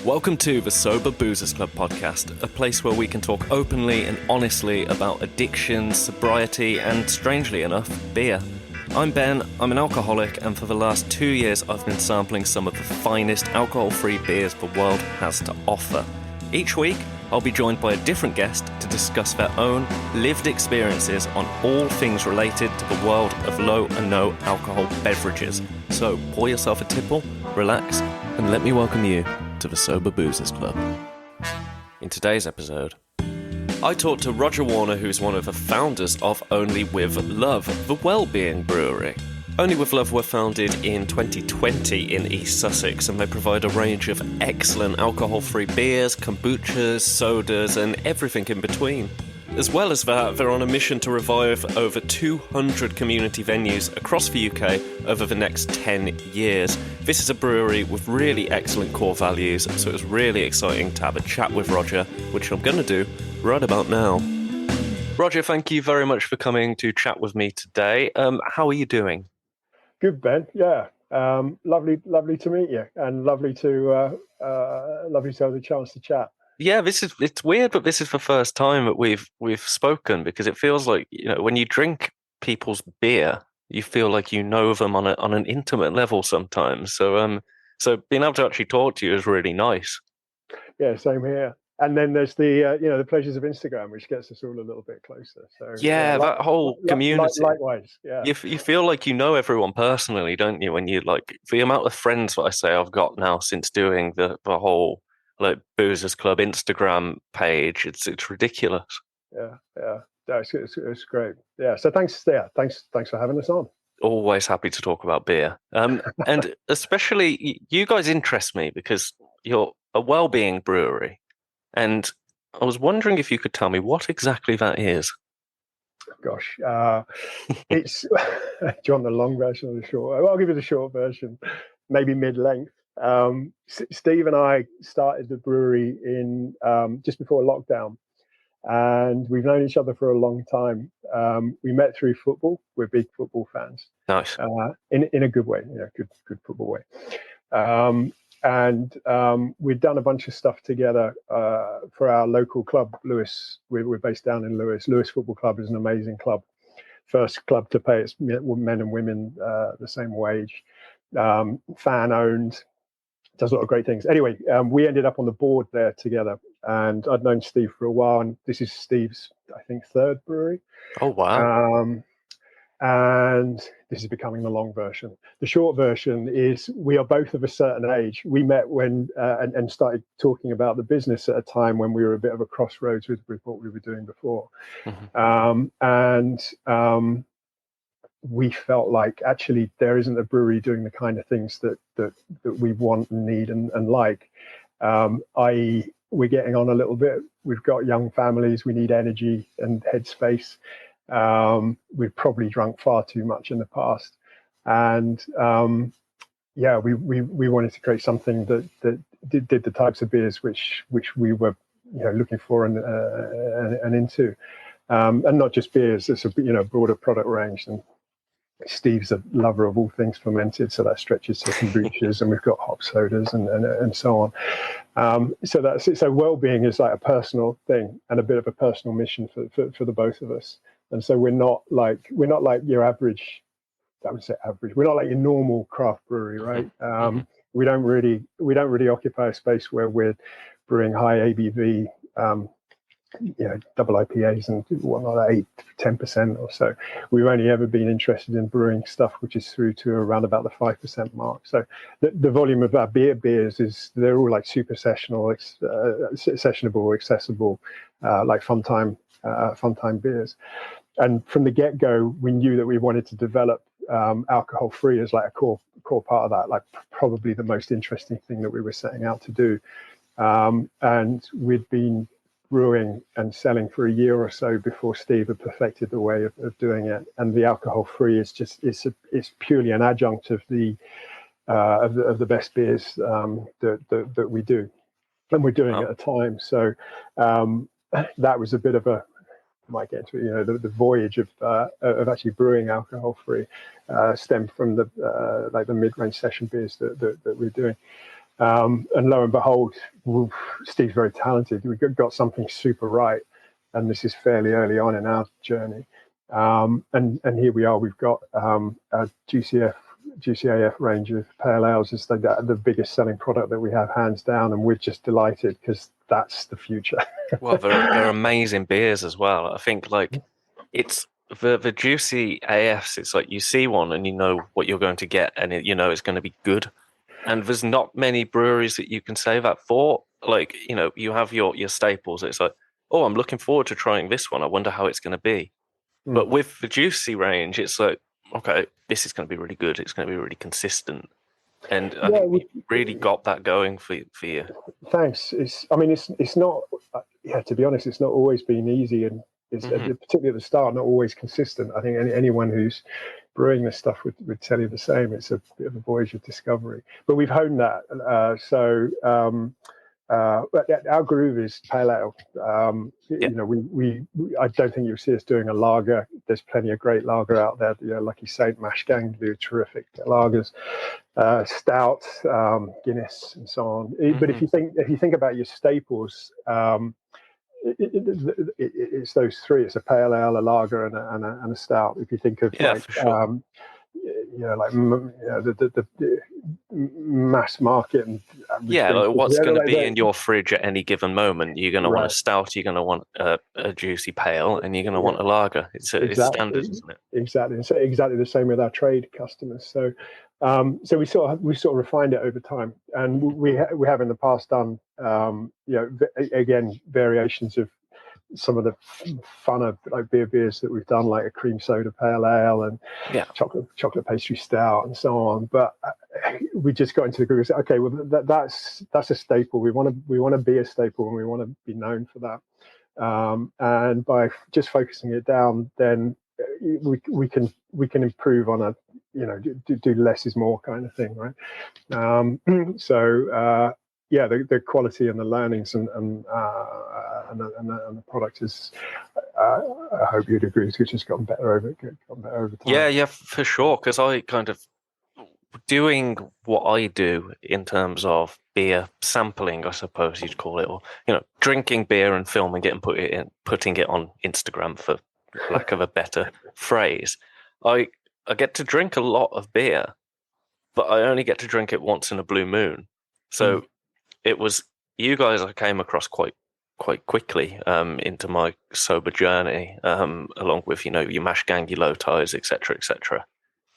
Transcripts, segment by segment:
Welcome to the Sober Boozers Club podcast, a place where we can talk openly and honestly about addiction, sobriety, and strangely enough, beer. I'm Ben, I'm an alcoholic, and for the last 2 years I've been sampling some of the finest alcohol-free beers the world has to offer. Each week, I'll be joined by a different guest to discuss their own lived experiences on all things related to the world of low and no alcohol beverages. So pour yourself a tipple, relax, and let me welcome you to the Sober Boozers Club. In today's episode, I talked to Roger Warner, who's one of the founders of Only With Love, the well-being brewery. Only With Love were founded in 2020 in East Sussex, and they provide a range of excellent alcohol-free beers, kombuchas, sodas, and everything in between. As well as that, they're on a mission to revive over 200 community venues across the UK over the next 10 years. This is a brewery with really excellent core values, so it was really exciting to have a chat with Roger, which I'm going to do right about now. Roger, thank you very much for coming to chat with me today. How are you doing? Good, Ben. Yeah, lovely to meet you, and lovely to have the chance to chat. Yeah, it's weird, but this is the first time that we've spoken, because it feels like, you know, when you drink people's beer, you feel like you know them on an intimate level sometimes. So being able to actually talk to you is really nice. Yeah, same here. And then there's the pleasures of Instagram, which gets us all a little bit closer. So yeah, that whole community. Likewise, yeah. You feel like you know everyone personally, don't you? When you like the amount of friends that I say I've got now since doing the whole like Boozers Club Instagram page, it's ridiculous. Yeah. It's great. Yeah. So thanks for having us on. Always happy to talk about beer. And especially you guys interest me because you're a well-being brewery. And I was wondering if you could tell me what exactly that is. Gosh, it's. Do you want the long version or the short? Well, I'll give you the short version, maybe mid-length. Steve and I started the brewery in just before lockdown, and we've known each other for a long time. We met through football. We're big football fans. Nice. In a good way, good football way. And we've done a bunch of stuff together for our local club, Lewis. We're based down in Lewis. Lewis Football Club is an amazing club. First club to pay its men and women the same wage. Fan owned. Does a lot of great things. Anyway, we ended up on the board there together. And I'd known Steve for a while. And this is Steve's, I think, third brewery. Oh, wow. And this is becoming the long version. The short version is we are both of a certain age. We met when and started talking about the business at a time when we were a bit of a crossroads with what we were doing before. Mm-hmm. We felt like actually there isn't a brewery doing the kind of things that we want and need and like. I.e., we're getting on a little bit. We've got young families. We need energy and headspace. We've probably drunk far too much in the past, and we wanted to create something that did the types of beers which we were looking for and into, and not just beers. It's a broader product range. And Steve's a lover of all things fermented, so that stretches to kombuchas, and we've got hop sodas and so on. So that's it. So well-being is like a personal thing and a bit of a personal mission for the both of us. And so we're not like your average. I would say average. We're not like your normal craft brewery, right? We don't really occupy a space where we're brewing high ABV, double IPAs and whatnot, 8-10% or so. We've only ever been interested in brewing stuff which is through to around about the 5% mark. So the volume of our beers they're all like super sessionable, accessible, like fun time beers. And from the get-go, we knew that we wanted to develop alcohol-free as like a core part of that, like probably the most interesting thing that we were setting out to do. And we'd been brewing and selling for a year or so before Steve had perfected the way of doing it. And the alcohol-free is just it's purely an adjunct of the best beers that we do, and we're doing at a time. So that was a bit of a might get into the voyage of actually brewing alcohol free stemmed from the mid-range session beers that we're doing. And lo and behold, Steve's very talented. We got something super right, and this is fairly early on in our journey. And here we are. We've got a GCAF range of pale ales is the biggest selling product that we have, hands down, and we're just delighted because that's the future. Well, they're amazing beers as well. I think like it's the juicy AFs. It's like you see one and you know what you're going to get, and you know it's going to be good. And there's not many breweries that you can say that for. Like, you know, you have your staples. It's like, oh, I'm looking forward to trying this one. I wonder how it's going to be. But with the juicy range, it's like, okay, this is going to be really good. It's going to be really consistent. And I think we really got that going for you. Thanks. It's not. To be honest, it's not always been easy, and it's particularly at the start, not always consistent. I think anyone who's brewing this stuff would tell you the same. It's a bit of a voyage of discovery, but we've honed that. But our groove is pale ale. You know, we I don't think you'll see us doing a lager. There's plenty of great lager out there. You know, Lucky Saint, Mash Gang do terrific lagers, stout, Guinness, and so on. But if you think about your staples, it's those three. It's a pale ale, a lager, and a stout. If you think of the mass market and like what's going to be in your fridge at any given moment. You're going to want a stout, you're going to want a juicy pale, and you're going to want a lager. It's standard, isn't it? Exactly. So exactly the same with our trade customers. So we sort of refined it over time, and we have in the past done again variations of some of the funner like beers that we've done, like a cream soda pale ale and chocolate pastry stout and so on. But we just got into the group and said, okay, well that's a staple. We want to be a staple, and we want to be known for that. And by just focusing it down, then we can improve on do less is more kind of thing, right? The quality and the learnings and the product is. I hope you'd agree. It's just gotten better over time. Yeah, for sure. Because I kind of doing what I do in terms of beer sampling, I suppose you'd call it, or drinking beer and filming it and putting it on Instagram, for lack of a better phrase. I get to drink a lot of beer, but I only get to drink it once in a blue moon. So it was you guys I came across quite quickly into my sober journey, along with your Mash Gang, your Low Ties, etc., etc.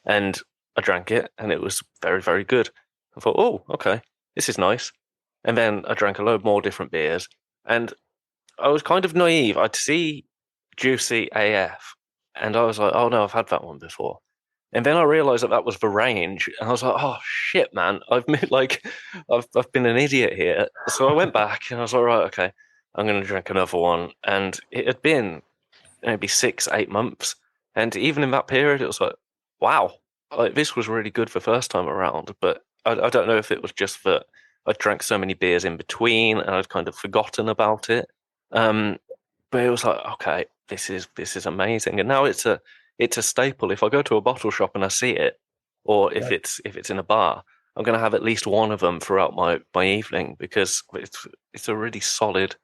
And I drank it, and it was very, very good. I thought, oh, okay, this is nice. And then I drank a load more different beers, and I was kind of naive. I'd see Juicy AF, and I was like, oh no, I've had that one before. And then I realized that was the range, and I was like, "Oh shit, man! I've been an idiot here." So I went back, and I was like, "Right, okay, I'm going to drink another one." And it had been maybe 6-8 months, and even in that period, it was like, "Wow, like this was really good the first time around." But I don't know if it was just that I drank so many beers in between, and I'd kind of forgotten about it. But it was like, okay, this is amazing, and now it's a staple. If I go to a bottle shop and I see it, or if it's in a bar, I'm going to have at least one of them throughout my evening, because it's a really solid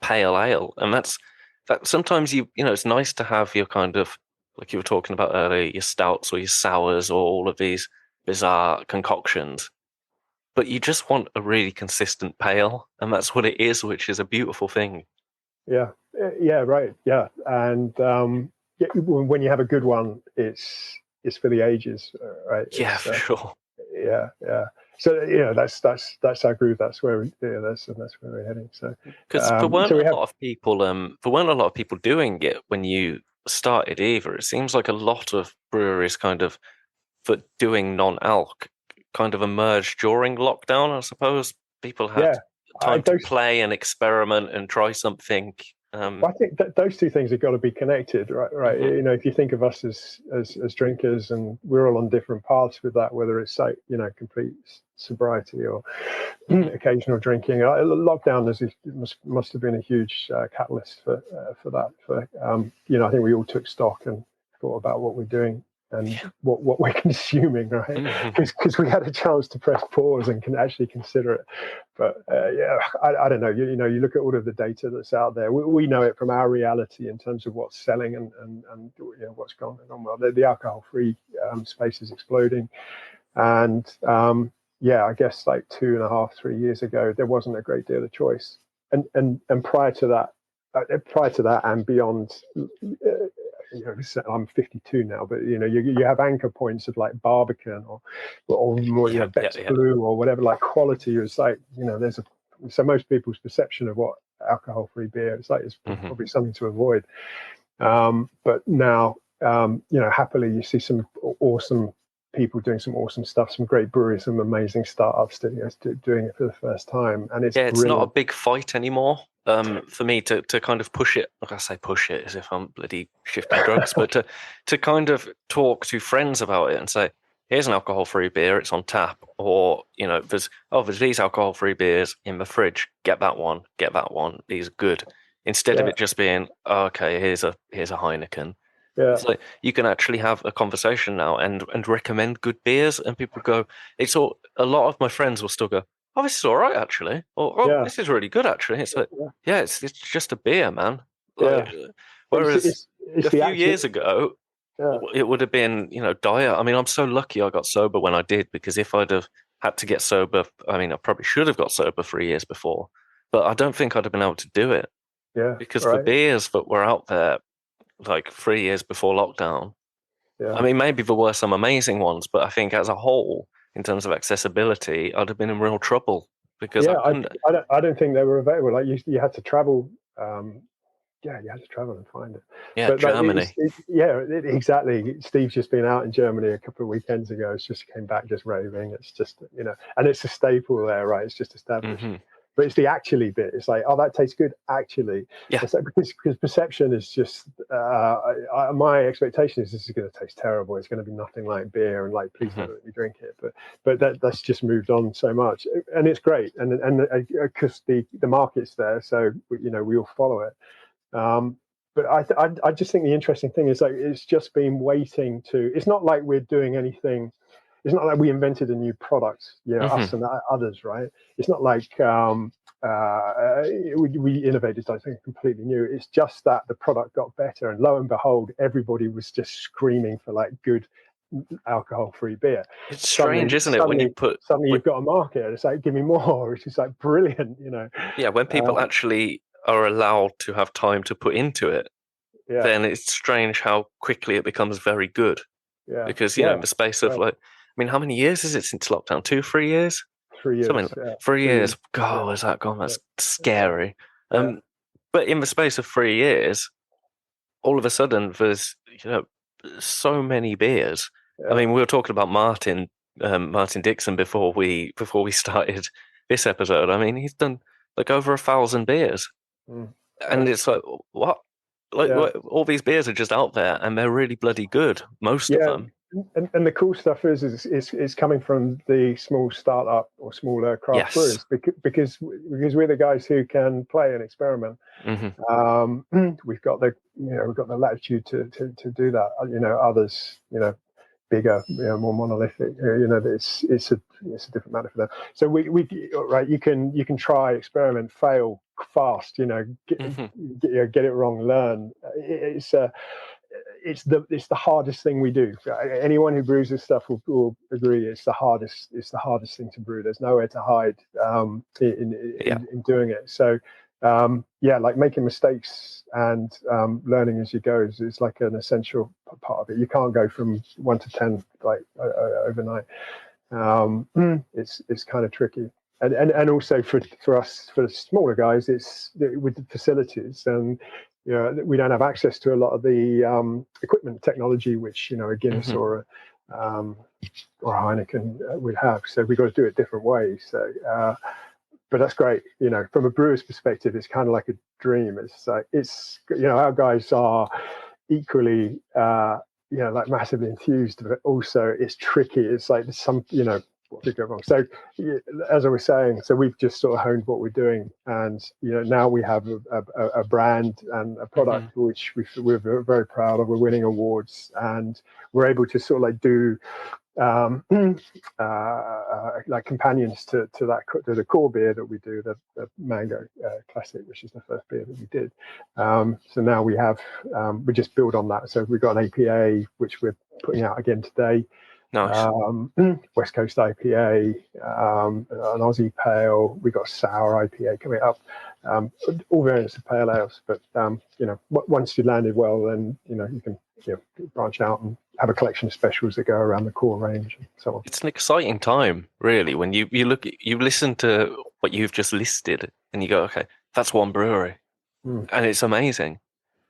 pale ale, and that sometimes it's nice to have your kind of, like you were talking about earlier, your stouts or your sours or all of these bizarre concoctions, but you just want a really consistent pale, and that's what it is, which is a beautiful thing. Yeah, right. Yeah, and when you have a good one, it's for the ages, right? Yeah, for sure. Yeah. So that's our groove. That's where that's where we're heading. So because there weren't a lot of people doing it when you started either. It seems like a lot of breweries kind of for doing non-alc kind of emerged during lockdown. I suppose people had time to play and experiment and try something. I think that those two things have got to be connected, right? Mm-hmm. If you think of us as drinkers, and we're all on different paths with that, whether it's complete sobriety or occasional drinking. Lockdown must have been a huge catalyst for that. I think we all took stock and thought about what we're doing and what we're consuming, right? Mhm. Because we had a chance to press pause and can actually consider it. But I don't know. You look at all of the data that's out there. We know it from our reality in terms of what's selling and what's gone on well. The alcohol-free space is exploding, and I guess like 2.5-3 years ago, there wasn't a great deal of choice, and prior to that, and beyond. I'm 52 now, but you have anchor points of like Barbican or more, Beck's Blue or whatever. Like quality is like so most people's perception of what alcohol-free beer is like is probably something to avoid. But now, happily you see some awesome people doing some awesome stuff, some great breweries, some amazing startups doing it for the first time, and it's it's brilliant. not a big fight anymore. For me to kind of push it, like I say push it as if I'm bloody shifting drugs, but to kind of talk to friends about it and say, here's an alcohol-free beer, it's on tap, or there's these alcohol-free beers in the fridge, get that one, these are good. Instead of it just being, okay, here's a Heineken. Yeah. It's like you can actually have a conversation now and recommend good beers, and people go, a lot of my friends will still go, oh, this is all right, actually. Or, this is really good, actually. It's like, it's just a beer, man. Like, whereas it's a few years ago, it would have been, dire. I mean, I'm so lucky I got sober when I did, because if I'd have had to get sober, I mean, I probably should have got sober 3 years before, but I don't think I'd have been able to do it. Yeah. Because the beers that were out there, like 3 years before lockdown, I mean, maybe there were some amazing ones, but I think as a whole, in terms of accessibility, I'd have been in real trouble because I don't think they were available. Like you had to travel. You had to travel and find it. Yeah, but Germany. Exactly. Steve's just been out in Germany a couple of weekends ago. It's just came back just raving. It's just and it's a staple there, right? It's just established. Mm-hmm. But it's the actually bit. It's like, oh, that tastes good. Actually, it's like, because perception is just. My expectation is this is going to taste terrible. It's going to be nothing like beer, and like, please don't let me drink it. But that's just moved on so much, and it's great. And because the market's there, so we all follow it. But I just think the interesting thing is like it's just been waiting to. It's not like we're doing anything. It's not like we invented a new product, us and others, right? It's not like we innovated something completely new. It's just that the product got better, and lo and behold, everybody was just screaming for like good alcohol-free beer. It's strange, isn't it? When you've got a market, it's like, give me more. It's just like brilliant, Yeah, when people actually are allowed to have time to put into it, then it's strange how quickly it becomes very good. Yeah. Because in the space of like, I mean, how many years is it since lockdown? 2-3 years? 3 years. Something like 3 years. God, has that gone? That's scary. But in the space of 3 years, all of a sudden, there's so many beers. I mean, we were talking about Martin Dixon before we started this episode. I mean, he's done like over 1,000 beers, and it's like, what? Like all these beers are just out there, and they're really bloody good. Most of them. And the cool stuff is coming from the small startup or smaller craft brewers, because we're the guys who can play and experiment. We've got the latitude to do that. Others bigger, more monolithic. It's a different matter for them. So we you can try, experiment, fail fast. Get it wrong, learn. It's the hardest thing we do. Anyone who brews this stuff will agree. It's the hardest thing to brew. There's nowhere to hide in doing it. So like making mistakes and learning as you go is like an essential part of it. You can't go from 1 to 10 like overnight. It's kind of tricky. And also for us, for the smaller guys, it's with the facilities, and we don't have access to a lot of the equipment technology which a Guinness or a Heineken would have. So we've got to do it different ways. So, but that's great. From a brewer's perspective, it's kind of like a dream. It's like our guys are equally like massively enthused, but also it's tricky. It's like some what could go wrong? So, as I was saying, so we've just sort of honed what we're doing, and now we have a brand and a product which we're very proud of. We're winning awards, and we're able to sort of like do like companions to the core beer that we do, the mango classic, which is the first beer that we did. So now we just build on that. So we've got an APA which we're putting out again today. Nice. West Coast IPA, an Aussie Pale. We got sour IPA coming up. All variants of pale ales, but once you landed well, then you can branch out and have a collection of specials that go around the core range and so on. It's an exciting time, really, when you listen to what you've just listed and you go, okay, that's one brewery, and it's amazing.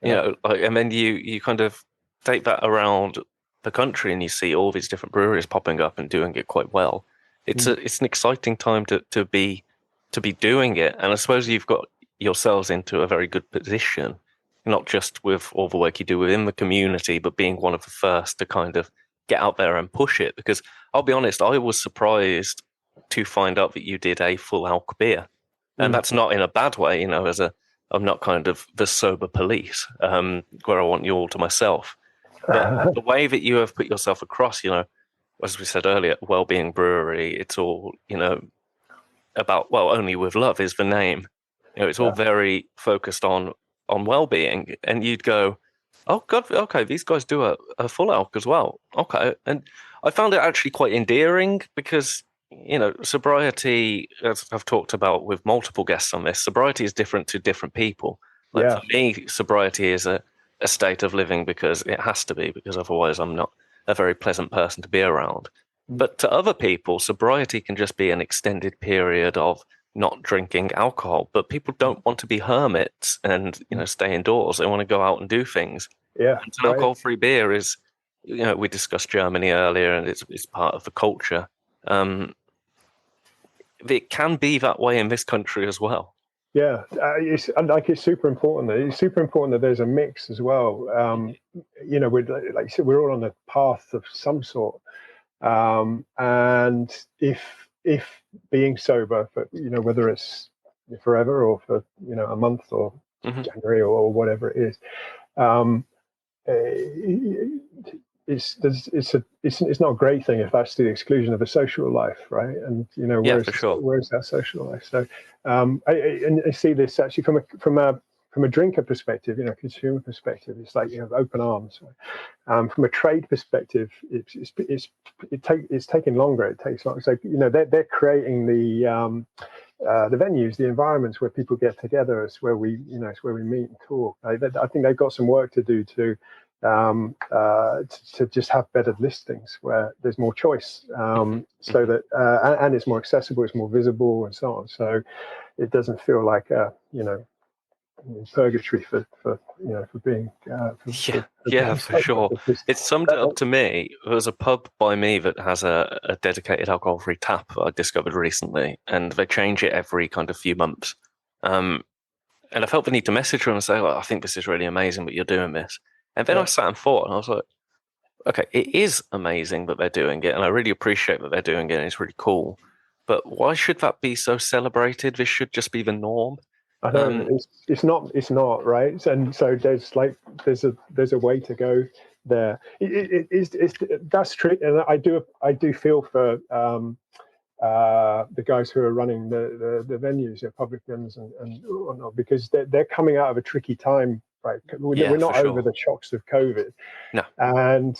And then you kind of take that around the country and you see all these different breweries popping up and doing it quite well. It's an exciting time to be doing it, and I suppose you've got yourselves into a very good position, not just with all the work you do within the community, but being one of the first to kind of get out there and push it. Because I'll be honest, I was surprised to find out that you did a full alc beer, and that's not in a bad way. I'm not kind of the sober police, where I want you all to myself. But the way that you have put yourself across, as we said earlier, Wellbeing Brewery, it's all, about, well, only with love is the name. It's all very focused on well-being, and you'd go, oh God, okay, these guys do a full alc as well. Okay. And I found it actually quite endearing because, sobriety, as I've talked about with multiple guests on this, sobriety is different to different people. Like for me, sobriety is a state of living because it has to be, because otherwise I'm not a very pleasant person to be around. But to other people, sobriety can just be an extended period of not drinking alcohol. But people don't want to be hermits and stay indoors. They want to go out and do things. Yeah, and an alcohol-free beer is, we discussed Germany earlier, and it's part of the culture. It can be that way in this country as well. Yeah, it's super important. It's super important that there's a mix as well. We're, like you said, we're all on a path of some sort. And if being sober for whether it's forever or for a month or January or whatever it is, it's not a great thing if that's to the exclusion of a social life, right? And where's that social life? So I see this actually from a drinker perspective, consumer perspective, it's like open arms. From a trade perspective, it's taking longer. It takes longer. So they're creating the venues, the environments where people get together. It's where we meet and talk. I think they've got some work to do to just have better listings where there's more choice, so that and it's more accessible, it's more visible, and so on. So it doesn't feel like purgatory for being for sure. It summed it up to me. There's a pub by me that has a dedicated alcohol-free tap I discovered recently, and they change it every kind of few months. And I felt the need to message them and say, I think this is really amazing that you're doing this. And then I sat and thought, and I was like, okay, it is amazing that they're doing it, and I really appreciate that they're doing it, and it's really cool. But why should that be so celebrated? This should just be the norm. I know it's not right, and so there's a way to go there. That's true, and I do feel for the guys who are running the venues, publicans and whatnot, because they're coming out of a tricky time, right? We're not over the shocks of COVID, no, and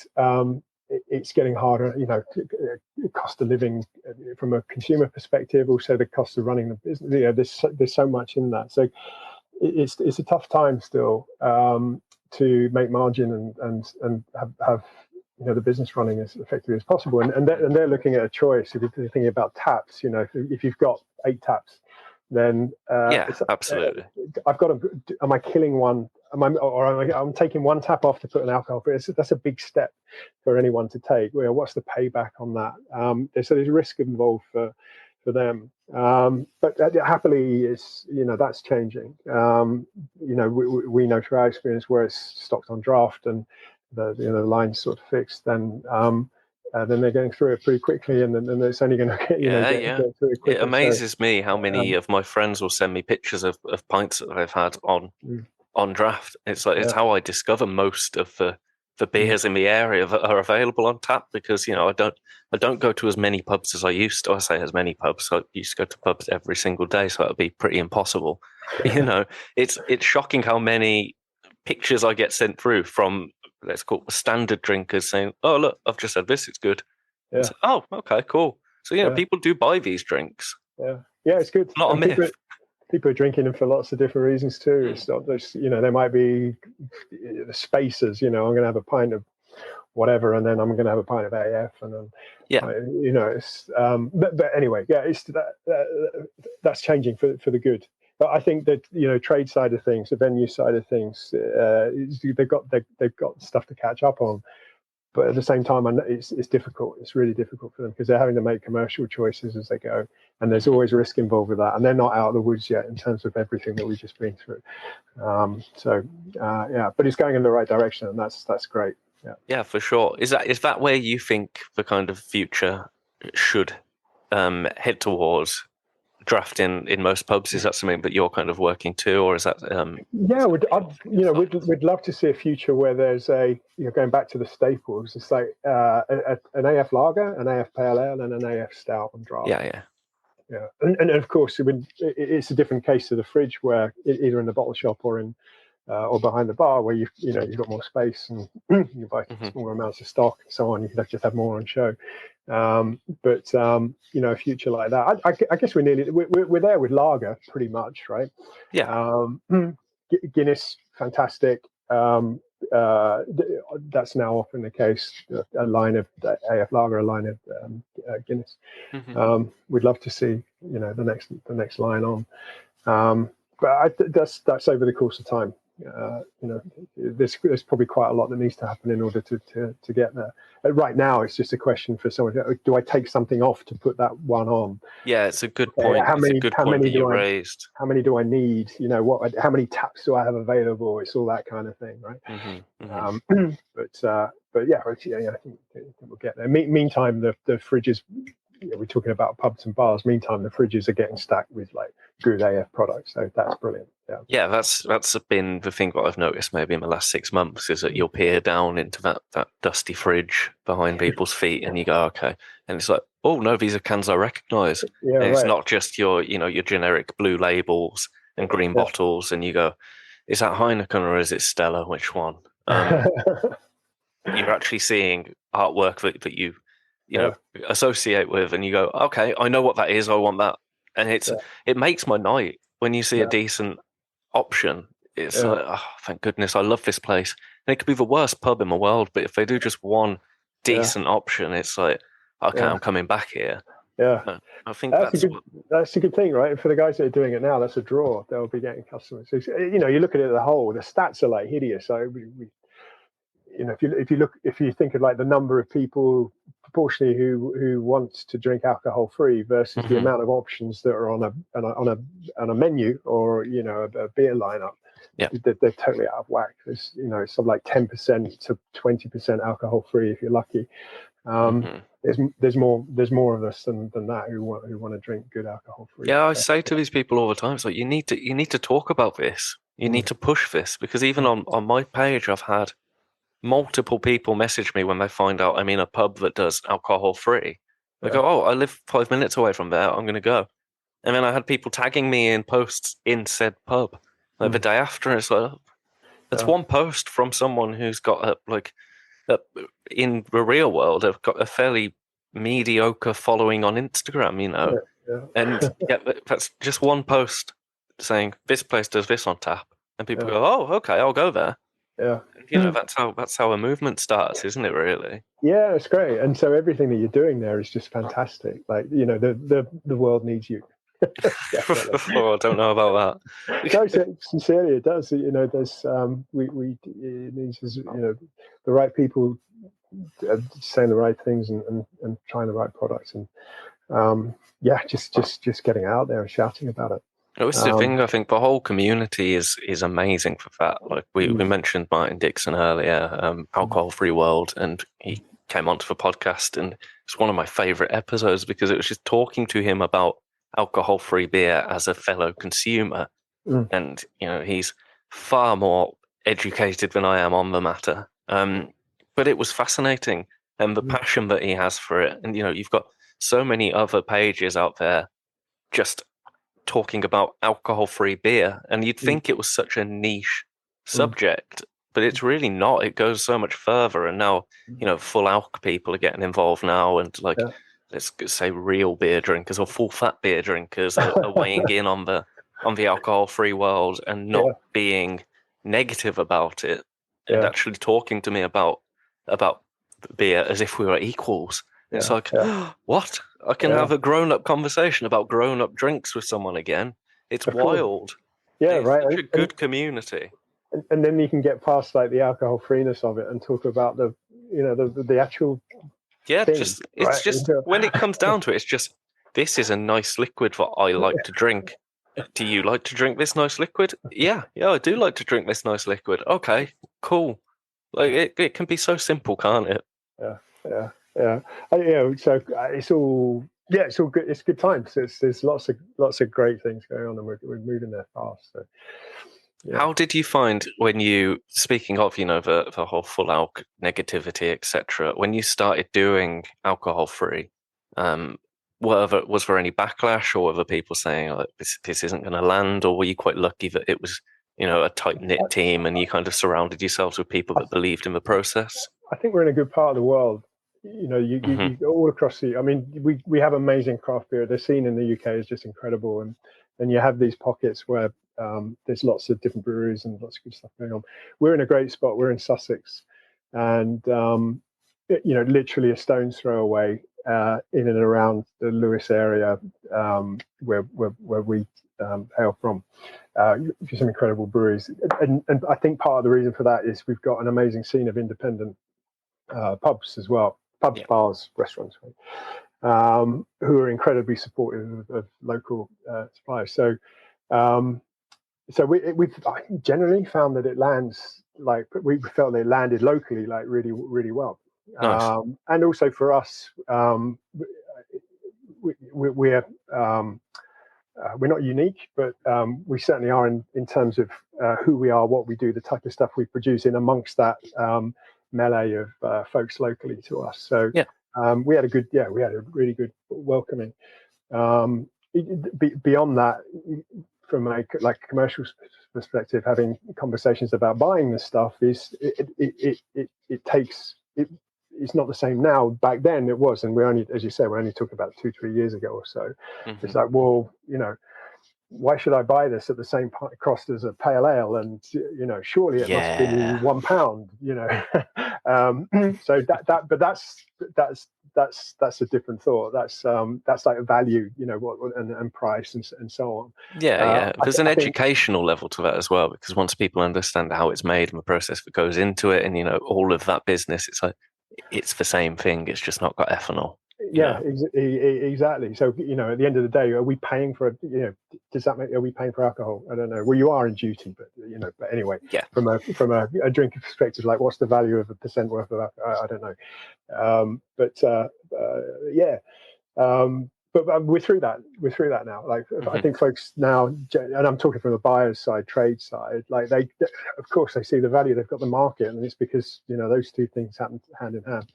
it's getting harder. Cost of living from a consumer perspective, also the cost of running the business. There's so much in that. So it's a tough time still to make margin and have the business running as effectively as possible. And they're looking at a choice. If you're thinking about taps, if you've got 8 taps, then absolutely. I've got to. Am I killing one? I'm taking one tap off to put an alcohol free. That's a big step for anyone to take. What's the payback on that? So there's risk involved for them. But happily, that's changing. We know through our experience where it's stocked on draft and the line's sort of fixed. Then then they're going through it pretty quickly, and then it's only going to get get through it quicker. It amazes me how many of my friends will send me pictures of pints that they've had on draft. It's like it's how I discover most of the beers in the area that are available on tap, because I don't go to as many pubs as I used to. I say as many pubs. I used to go to pubs every single day, so that would be pretty impossible. It's shocking how many pictures I get sent through from, let's call it, standard drinkers saying, "Oh, look, I've just had this. It's good." Yeah. It's like, oh, okay, cool. So people do buy these drinks. Yeah, it's good. Not a myth. People are drinking them for lots of different reasons too. It's not just, there might be spaces. I'm going to have a pint of whatever, and then I'm going to have a pint of AF, and then it's but anyway, it's that's changing for the good. But I think that trade side of things, the venue side of things, they've got stuff to catch up on. But at the same time, it's difficult. It's really difficult for them because they're having to make commercial choices as they go, and there's always risk involved with that. And they're not out of the woods yet in terms of everything that we've just been through. But it's going in the right direction, and that's great. Yeah, for sure. Is that where you think the kind of future should head towards? Drafting in most pubs, is that something that you're kind of working to, or is that we'd love to see a future where there's going back to the staples, it's like an AF lager, an AF pale ale, and an AF stout on draft. And of course it's a different case to the fridge, where either in the bottle shop or in or behind the bar, where you've got more space and you buy smaller amounts of stock and so on. You can just have more on show. A future like that, I guess we're there with lager pretty much, right? Guinness, fantastic. That's now often the case. A line of AF lager, a line of Guinness. We'd love to see the next line on, but that's over the course of time. There's probably quite a lot that needs to happen in order to get there. Right now, it's just a question for someone: do I take something off to put that one on? Yeah, it's a good point. How many raised? How many do I need? How many taps do I have available? It's all that kind of thing, right? But I think we'll get there. Meantime, the fridges. We're talking about pubs and bars. Meantime, the fridges are getting stacked with like good AF products, so that's brilliant. Yeah, that's been the thing that I've noticed maybe in the last 6 months, is that you'll peer down into that dusty fridge behind people's feet, and you go, okay, and it's like, oh no, these are cans I recognise. And it's not just your generic blue labels and green bottles, and you go, is that Heineken or is it Stella? Which one? You're actually seeing artwork that you associate with, and you go, okay, I know what that is, I want that. And it makes my night when you see a decent option. It's like, oh, thank goodness, I love this place. And it could be the worst pub in the world, but if they do just one decent option, it's like, okay, I'm coming back here. I think that's a good thing, right? For the guys that are doing it now, that's a draw. They'll be getting customers. So, you look at it as a whole, the stats are like hideous. So if you think of like the number of people proportionally who want to drink alcohol free versus the amount of options that are on a menu or a beer lineup, they're totally out of whack. There's it's something like 10% to 20% alcohol free if you're lucky. There's more of us than that who want to drink good alcohol free. I say to these people all the time, it's like, you need to talk about this. You need to push this, because even on my page, I've had multiple people message me when they find out I'm in a pub that does alcohol free. They go, oh, I live 5 minutes away from there, I'm going to go. And then I had people tagging me in posts in said pub like the day after. It's like, that's one post from someone who's got in the real world, I've got a fairly mediocre following on Instagram, and that's just one post saying this place does this on tap, and people go, oh, okay, I'll go there. That's how a movement starts, isn't it? Really? Yeah, it's great. And so everything that you're doing there is just fantastic. Like the world needs you. Oh, I don't know about that. No, sincerely, it does. There's it needs the right people saying the right things and trying the right products, and just getting out there and shouting about it. It's the thing. I think the whole community is amazing for that. Like we mentioned Martin Dixon earlier, Alcohol Free World, and came onto the podcast, and it's one of my favorite episodes because it was just talking to him about alcohol-free beer as a fellow consumer. Mm. And, he's far more educated than I am on the matter. But it was fascinating, and the passion that he has for it. And, you've got so many other pages out there just talking about alcohol-free beer, and you'd think it was such a niche subject, but it's really not. It goes so much further, and now, full alc people are getting involved now, and like, let's say real beer drinkers or full fat beer drinkers are weighing in on the alcohol-free world and not being negative about it, and actually talking to me about beer as if we were equals. It's like, what? I can have a grown-up conversation about grown-up drinks with someone again. It's wild. Yeah, it's right. Such a good community. And then you can get past like the alcohol freeness of it and talk about the actual thing, it's just when it comes down to it, it's just, this is a nice liquid that I like to drink. Do you like to drink this nice liquid? Yeah, I do like to drink this nice liquid. Okay, cool. Like it can be so simple, can't it? Yeah. So it's all good. It's good times. There's lots of great things going on, and we're moving there fast. So, yeah. How did you find when you, speaking of, the whole full alc negativity, etc., when you started doing alcohol free, was there any backlash, or were there people saying, like, this isn't going to land, or were you quite lucky that it was, a tight knit team and you kind of surrounded yourselves with people that believed in the process? I think we're in a good part of the world. You go all across I mean, we have amazing craft beer. The scene in the UK is just incredible, and you have these pockets where there's lots of different breweries and lots of good stuff going on. We're in a great spot. We're in Sussex, and literally a stone's throw away in and around the Lewis area, where we hail from. Some incredible breweries, and I think part of the reason for that is we've got an amazing scene of independent pubs as well. Pubs, bars, restaurants, who are incredibly supportive of local suppliers. So we've generally found that it lands, like, we felt that it landed locally, like, really, really well. Nice. And also for us, we're not unique, but we certainly are in terms of who we are, what we do, the type of stuff we produce in amongst that melee of folks locally to us. So we had a really good welcoming. Beyond that, from a commercial perspective, having conversations about buying this stuff it's not the same now. Back then it was, and we're only talking about 2-3 years ago or so. It's like, well, why should I buy this at the same cost as a pale ale? And surely it must be £1. So that's a different thought. That's like a value, and price and so on. There's an educational level to that as well, because once people understand how it's made and the process that goes into it, and all of that business, it's like, it's the same thing. It's just not got ethanol. Exactly. So at the end of the day, are we paying for are we paying for alcohol? I don't know. Well, you are in duty, but but anyway, from a drinking perspective, like, what's the value of a percent worth of alcohol? I don't know. But we're through that. We're through that now. Like, I think folks now, and I'm talking from the buyer's side, trade side, like, they, of course, they see the value. They've got the market, and it's because those two things happen hand in hand.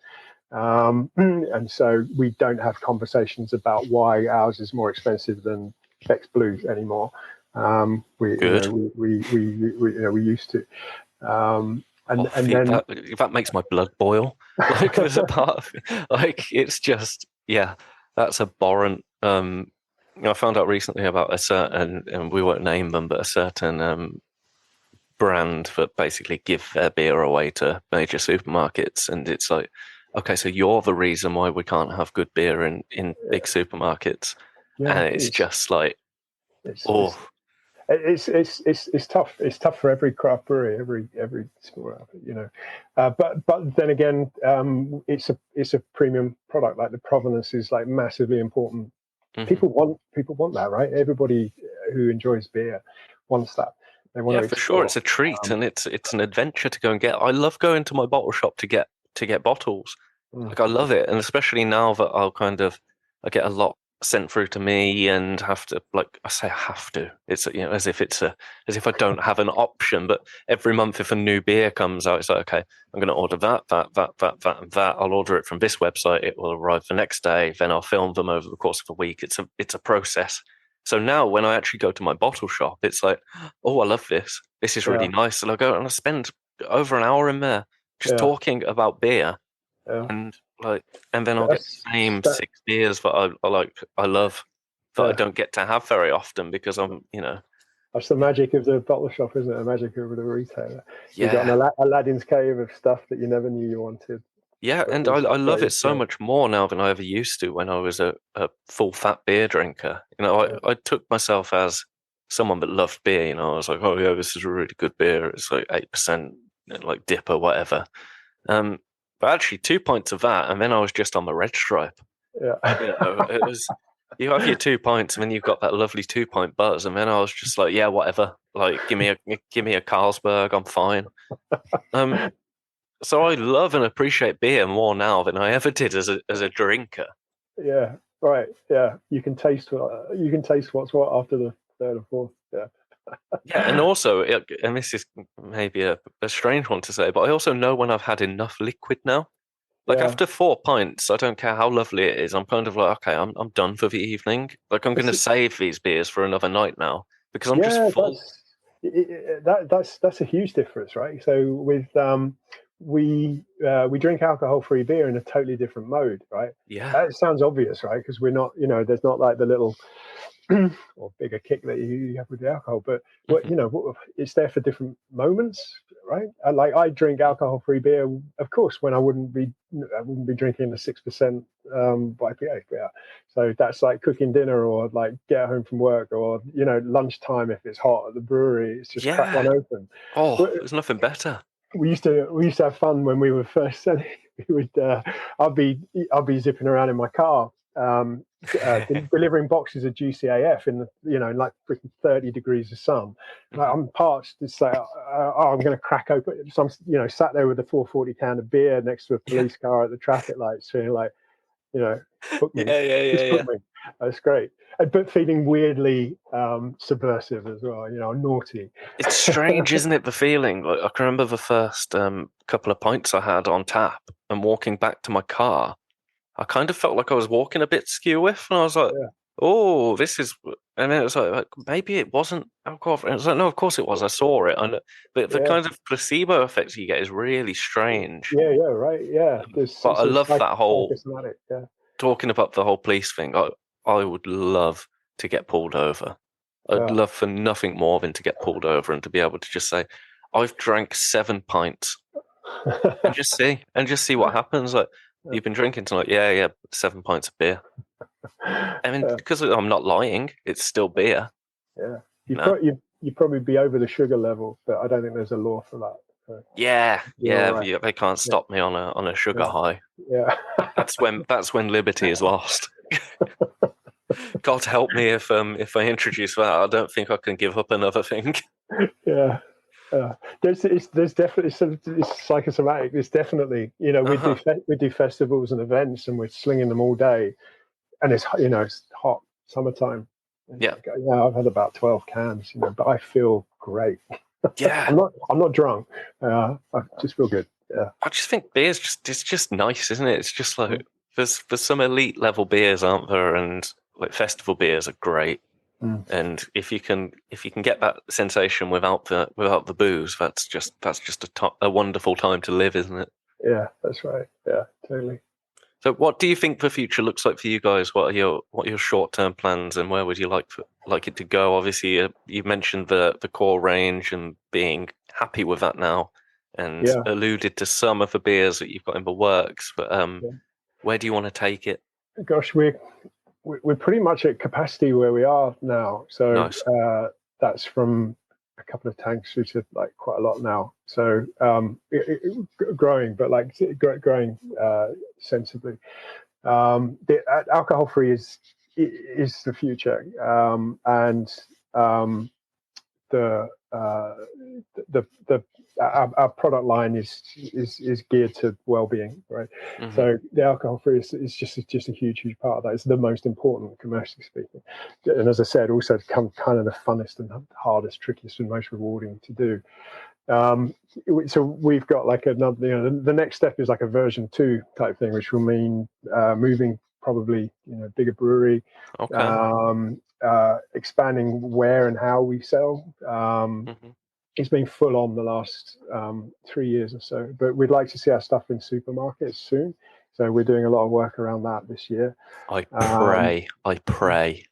And so we don't have conversations about why ours is more expensive than Beck's Blue anymore. We used to. And then that makes my blood boil. Like, there's a part of it, like, it's just, that's abhorrent. I found out recently about a certain, and we won't name them, but a certain brand that basically give their beer away to major supermarkets, and it's like, okay, so you're the reason why we can't have good beer in big supermarkets, and it's just like, it's tough. It's tough for every craft brewery, every small outfit, but then again, it's a premium product. Like, the provenance is, like, massively important. People want that, right? Everybody who enjoys beer wants that. They want to for sure. It's a treat, and it's an adventure to go and get. I love going to my bottle shop to get bottles, Mm. Like I love it, and especially now that I get a lot sent through to me and have to, like I say, I have to. It's as if as if I don't have an option. But every month, if a new beer comes out, it's like, okay, I'm going to order and that. I'll order it from this website. It will arrive the next day. Then I'll film them over the course of a week. It's a process. So now, when I actually go to my bottle shop, it's like, oh, I love this. This is Yeah, really nice, and I go and I spend over an hour in there just yeah, talking about beer yeah. and like, and then I'll get That's the same that. six beers that I like, I love, that I Yeah, don't get to have very often because that's the magic of the bottle shop, isn't it? The magic of the retailer. You got an yeah, Aladdin's cave of stuff that you never knew you wanted, yeah, but and was I love it waiting so for it. much more now than I ever used to when I was a full fat beer drinker. Yeah, I took myself as someone that loved beer. I was like, oh yeah, this is a really good beer. It's like 8%, like dipper, whatever. Um, but actually, 2 pints of that, and then I was just on the red stripe. yeah, It was you have your 2 pints and then you've got that lovely 2 pint buzz, and then I was just like, yeah, whatever. Like, give me a Carlsberg, I'm fine. Um, so I love and appreciate beer more now than I ever did as a drinker. yeah. Right. Yeah, you can taste what's what after the third or fourth. Yeah, Yeah, and also, and this is maybe a strange one to say, but I also know when I've had enough liquid now. Like yeah. after 4 pints, I don't care how lovely it is. I'm kind of like, okay, I'm done for the evening. Like I'm going to It's, save these beers for another night now because I'm just yeah, full. that's a huge difference, right? So with we drink alcohol-free beer in a totally different mode, right? Yeah. That sounds obvious, right? Because we're not, there's not like the little or bigger kick that you have with the alcohol, but Mhm. it's there for different moments, right? Like I drink alcohol-free beer, of course, when I wouldn't be drinking a 6% IPA. Yeah, so that's like cooking dinner or like get home from work or lunchtime if it's hot at the brewery. It's just crack Yeah. one open. Oh, there's nothing better. We used to have fun when we were first selling. We would I'd be zipping around in my car, delivering boxes of GCAF in in like freaking 30 degrees of sun. Like Mhm. I'm parched to say, I'm going to crack open. So I'm sat there with a 440 can of beer next to a Yeah. police car at the traffic lights, feeling like you know, hook me, Yeah, yeah, yeah, just hook yeah. me. That's great. But feeling weirdly subversive as well, naughty. It's strange, isn't it, the feeling? Like I can remember the first couple of pints I had on tap and walking back to my car. I kind of felt like I was walking a bit skew with, and I was like, Yeah, "Oh, this is." And then it was like maybe it wasn't alcohol. And it's like, no, of course it was. I saw it, and but the yeah, kind of placebo effects you get is really strange. yeah, right, yeah. There's But I it's a love that whole psychosomatic, yeah, talking about the whole police thing. I would love to get pulled over. I'd yeah. love for nothing more than to get pulled over and to be able to just say, "I've drank 7 pints," and just see what happens. Like, you've been drinking tonight? Yeah, yeah, 7 pints of beer. I mean, Yeah, because I'm not lying, it's still beer. yeah. You know? You'd probably be over the sugar level, but I don't think there's a law for that. So Yeah, you're all right. yeah. They can't Yeah, stop me on a sugar yeah, high. yeah, That's when liberty is lost. God help me if I introduce that. I don't think I can give up another thing. yeah. There's definitely it's psychosomatic. There's definitely Uh we do huh. we do festivals and events and we're slinging them all day, and it's it's hot summertime. And Yeah, yeah, I've had about 12 cans, but I feel great. yeah. I'm not drunk. I just feel good. Yeah. I just think beer's it's just nice, isn't it? It's just like there's some elite level beers, aren't there? And like festival beers are great. Mm. And if you can get that sensation without the booze, that's just a wonderful time to live, isn't it? Yeah, that's right. Yeah, totally. So, what do you think the future looks like for you guys? What are your short term plans, and where would you like it to go? Obviously, you mentioned the core range and being happy with that now, and Yeah, alluded to some of the beers that you've got in the works. But yeah. where do you want to take it? Gosh, we're pretty much at capacity where we are now. So Nice. that's from a couple of tanks, which are like quite a lot now. So growing, but like growing sensibly. The alcohol free is the future, and our product line is geared to well-being, right? Mm-hmm. So the alcohol-free is just a huge part of that. It's the most important, commercially speaking, and as I said, also kind of the funnest and hardest, trickiest, and most rewarding to do. So we've got like another, the next step is like a version 2 type thing, which will mean moving probably bigger brewery, expanding where and how we sell. It's been full on the last 3 years or so, but we'd like to see our stuff in supermarkets soon. So we're doing a lot of work around that this year. I pray.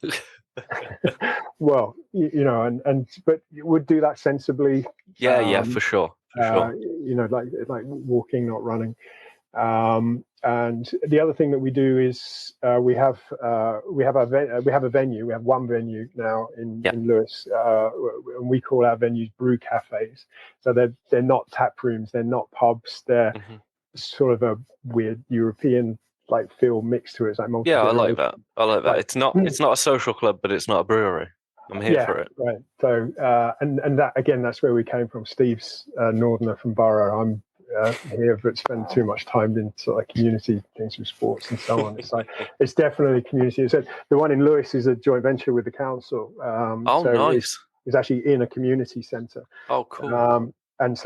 Well, but you would do that sensibly. Yeah, for sure. Like walking, not running. And the other thing that we do is we have a venue. We have one venue now in Lewes, and we call our venues brew cafes. So they're not tap rooms, they're not pubs. They're sort of a weird European like feel mixed to it. It's like I like that. It's not a social club, but it's not a brewery. I'm here for it. Right. So and that again, that's where we came from. Steve's Northerner from Borough. I'm here, but spend too much time in sort of community things with sports and so on. It's like it's definitely community. So the one in Lewes is a joint venture with the council. Nice. It's actually in a community centre. Oh, cool. And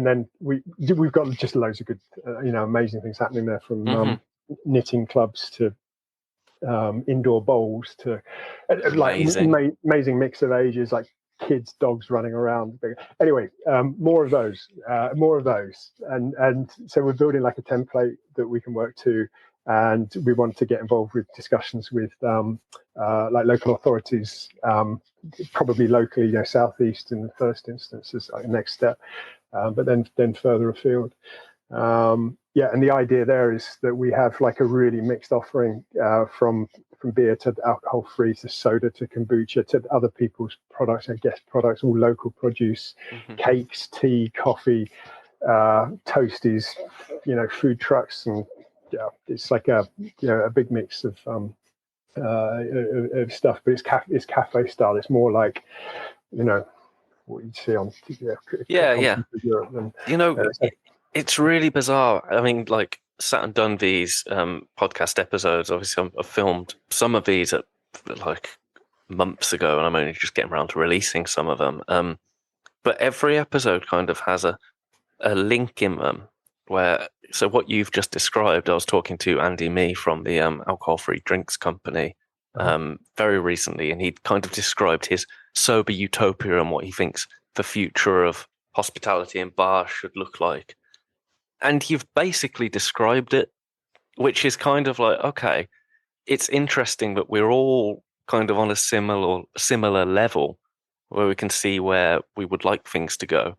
then we've got just loads of good, amazing things happening there, from knitting clubs to indoor bowls to amazing mix of ages, like kids, dogs running around. Anyway, more of those, and so we're building like a template that we can work to, and we want to get involved with discussions with like local authorities, probably locally, southeast in the first instance as like a next step, but then further afield. And the idea there is that we have like a really mixed offering, from beer to alcohol free to soda to kombucha to other people's products and guest products, all local produce, cakes, tea, coffee, toasties, food trucks, and it's like a big mix of stuff, but it's cafe style. It's more like what you'd see on Europe than, it's really bizarre. I mean, like sat and done these podcast episodes. Obviously, I've filmed some of these at like months ago, and I'm only just getting around to releasing some of them. But every episode kind of has a link in them where. So what you've just described, I was talking to Andy Mee from the alcohol-free drinks company very recently, and he kind of described his sober utopia and what he thinks the future of hospitality and bars should look like. And you've basically described it, which is kind of like, okay, it's interesting that we're all kind of on a similar level where we can see where we would like things to go.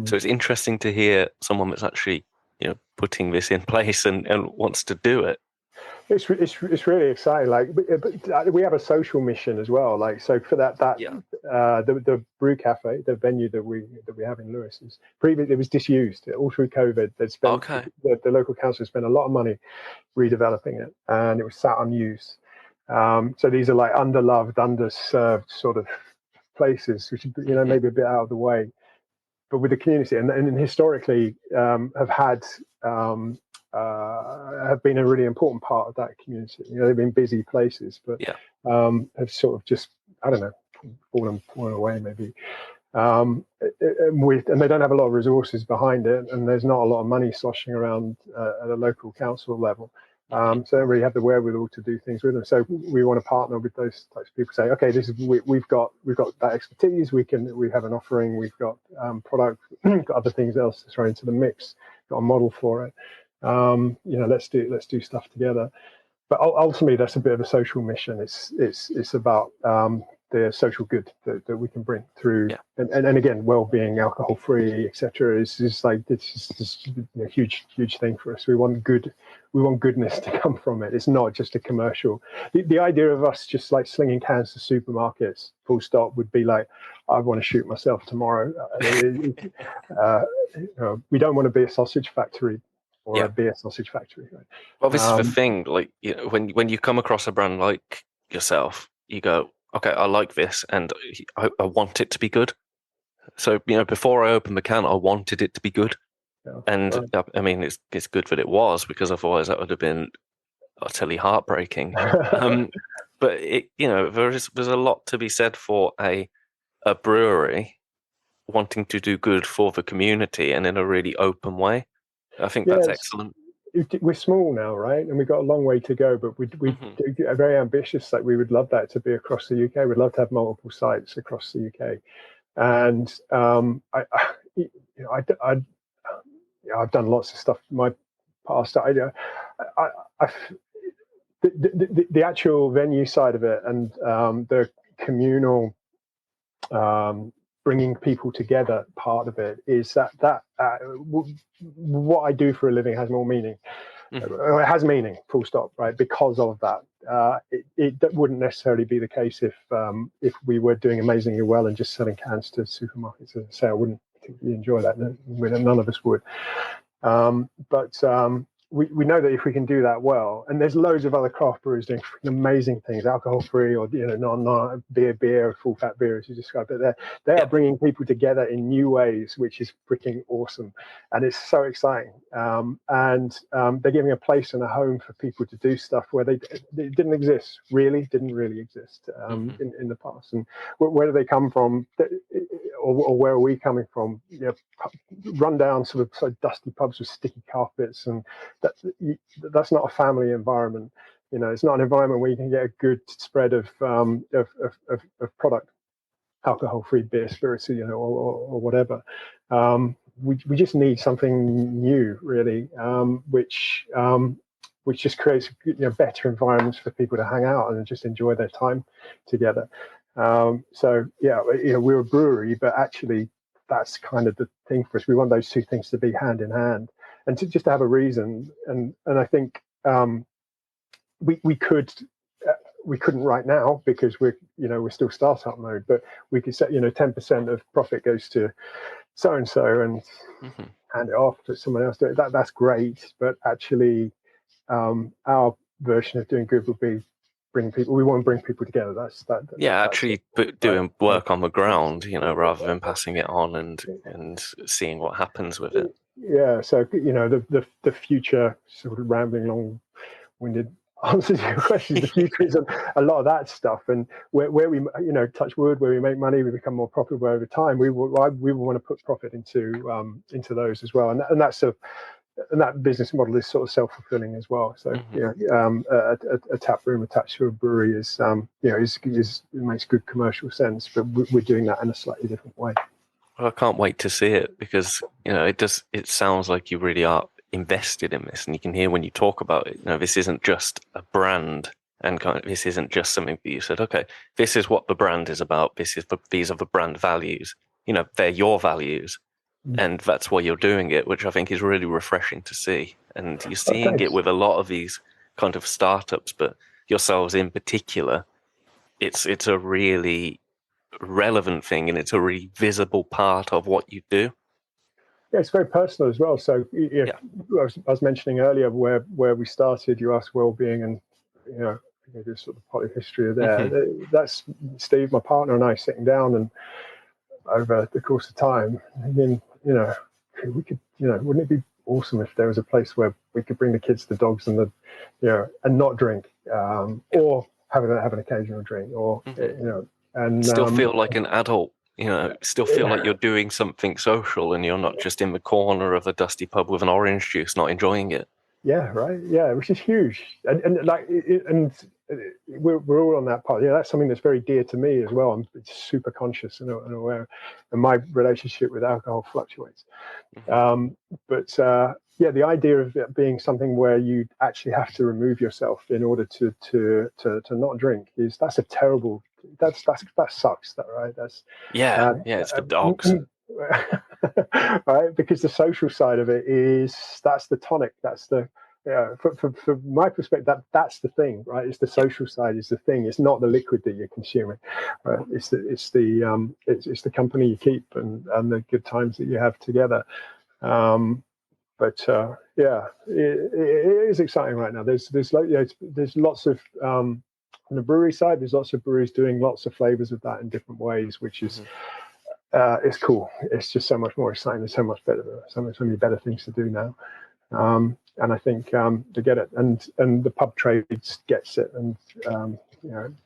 So it's interesting to hear someone that's actually, putting this in place and wants to do it. It's really exciting. Like, but we have a social mission as well. Like, so for the brew cafe, the venue that we have in Lewes, it was disused all through COVID. They'd spent the local council spent a lot of money redeveloping it, and it was sat unused. So these are like underloved, underserved sort of places, which maybe a bit out of the way, but with the community and historically have been a really important part of that community. They've been busy places, but have sort of just, I don't know, fallen away maybe. And they don't have a lot of resources behind it, and there's not a lot of money sloshing around at a local council level. So they don't really have the wherewithal to do things with them. So we want to partner with those types of people. Say, okay, we've got that expertise. We have an offering. We've got product. Got other things else to throw into the mix. Got a model for it. Let's do stuff together. But ultimately, that's a bit of a social mission. It's about the social good that we can bring through, and again, well-being, alcohol-free, etc. It's just a huge thing for us. We want goodness to come from it. It's not just a commercial. The idea of us just like slinging cans to supermarkets, full stop, would be like, I want to shoot myself tomorrow. We don't want to be a sausage factory. Or a beer sausage factory. Right? Well, this is the thing. Like, when you come across a brand like yourself, you go, okay, I like this, and I want it to be good. So, before I opened the can, I wanted it to be good. Yeah, And right. I mean, it's good that it was, because otherwise that would have been utterly heartbreaking. But there's a lot to be said for a brewery wanting to do good for the community and in a really open way. I think that's Yes, excellent. we're small now, right? And we've got a long way to go, but Hmm. are very ambitious. Like, we would love that to be across the UK. We'd love to have multiple sites across the UK. And I've done lots of stuff in my past. I, I, the actual venue side of it, and the communal, bringing people together part of it, is what I do for a living has more meaning. Hmm. It has meaning, full stop, right? Because of that. It wouldn't necessarily be the case if we were doing amazingly well and just selling cans to supermarkets. As I say, I wouldn't particularly enjoy that. None of us would. But we know that if we can do that well, and there's loads of other craft breweries doing amazing things, alcohol-free, or non beer, full-fat beer, as you described it. They are Yeah. bringing people together in new ways, which is freaking awesome, and it's so exciting. And they're giving a place and a home for people to do stuff where they didn't exist, didn't really exist Hmm. in the past. And where do they come from? Or where are we coming from? Run down sort of dusty pubs with sticky carpets, and that's not a family environment. It's not an environment where you can get a good spread of product, alcohol-free beer, spirits, or whatever. We just need something new, really, which just creates better environments for people to hang out and just enjoy their time together. So yeah, we're a brewery, but actually that's kind of the thing for us. We want those two things to be hand in hand, and just to have a reason. And I think we could. We couldn't right now because we're still startup mode, but we could say 10% of profit goes to so and so, and Hmm. hand it off to someone else. That's great, but actually, our version of doing good would be bringing people. We want to bring people together. Yeah, That's it, actually right? doing work on the ground, rather than passing it on and seeing what happens with it. Yeah. So the future, sort of rambling, long-winded answers to your questions. The future is a lot of that stuff, and where we touch wood, where we make money, we become more profitable over time. We will want to put profit into those as well, and that business model is sort of self-fulfilling as well. So Hmm. a tap room attached to a brewery it makes good commercial sense, but we're doing that in a slightly different way. Well, I can't wait to see it, because it sounds like you really are invested in this, and you can hear when you talk about it. This isn't just a brand, and this isn't just something that you said. Okay, this is what the brand is about. These are the brand values. They're your values, and that's why you're doing it, which I think is really refreshing to see. And you're Oh, seeing it thanks. with a lot of these kind of startups, but yourselves in particular. It's a really relevant thing, and it's a really visible part of what you do. Yeah, it's very personal as well. So Yeah. I was mentioning earlier where we started. You asked well-being, and just sort of part of history there. Hmm. That's Steve, my partner, and I sitting down, and over the course of time, again, we could, wouldn't it be awesome if there was a place where we could bring the kids, the dogs, and and not drink, Yeah. or have an occasional drink, or Hmm. and Still feel like an adult. Still feel like yeah, you're doing something social, and you're not just in the corner of a dusty pub with an orange juice, not enjoying it. yeah, right, yeah, which is huge, and we're all on that part. Yeah, that's something that's very dear to me as well. I'm super conscious and aware, and my relationship with alcohol fluctuates. Hmm. But yeah, the idea of it being something where you actually have to remove yourself in order to not drink that's a terrible. That sucks. That right. That's Yeah, uh, yeah, it's for dogs. uh, right, because the social side of it that's the tonic. That's the for my perspective, that's the thing, right? It's the Yeah. social side is the thing. It's not the liquid that you're consuming. Right? It's the company you keep and the good times that you have together. But yeah, it is exciting right now. There's lots of on the brewery side. There's lots of breweries doing lots of flavors of that in different ways, which is Hmm. it's cool. It's just so much more exciting. There's so many better things to do now. And I think they get it, and the pub trade gets it, and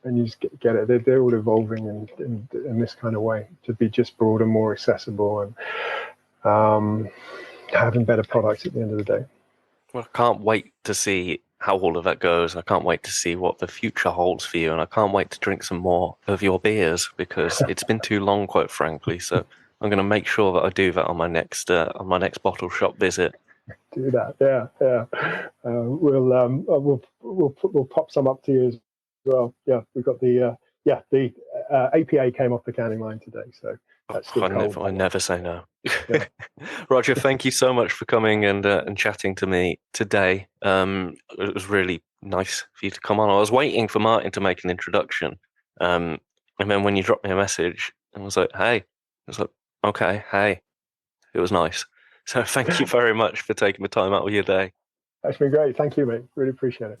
and you just get it. They're all evolving in this kind of way to be just broader, more accessible, and having better products at the end of the day. Well, I can't wait to see how all of that goes. I can't wait to see what the future holds for you, and I can't wait to drink some more of your beers because it's been too long, quite frankly. So I'm going to make sure that I do that on my next bottle shop visit. Do that, yeah. We'll pop some up to you as well. Yeah, we've got the APA came off the canning line today, so that's still cold. I never say no. Yeah. Roger, thank you so much for coming and chatting to me today. It was really nice for you to come on. I was waiting for Martin to make an introduction, and then when you dropped me a message, I was like, "Hey," I was like, "Okay, hey." It was nice. So thank you very much for taking the time out of your day. That's been great. Thank you, mate. Really appreciate it.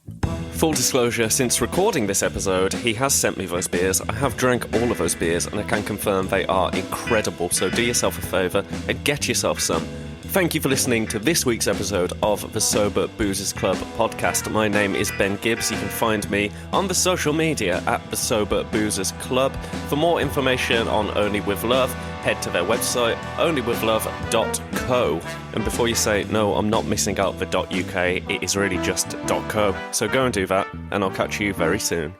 Full disclosure, since recording this episode, he has sent me those beers. I have drank all of those beers, and I can confirm they are incredible. So do yourself a favour and get yourself some. Thank you for listening to this week's episode of the Sober Boozers Club podcast. My name is Ben Gibbs. You can find me on the social media at the Sober Boozers Club. For more information on Only With Love, head to their website, onlywithlove.co. And before you say, no, I'm not missing out the .uk, it is really just .co. So go and do that, and I'll catch you very soon.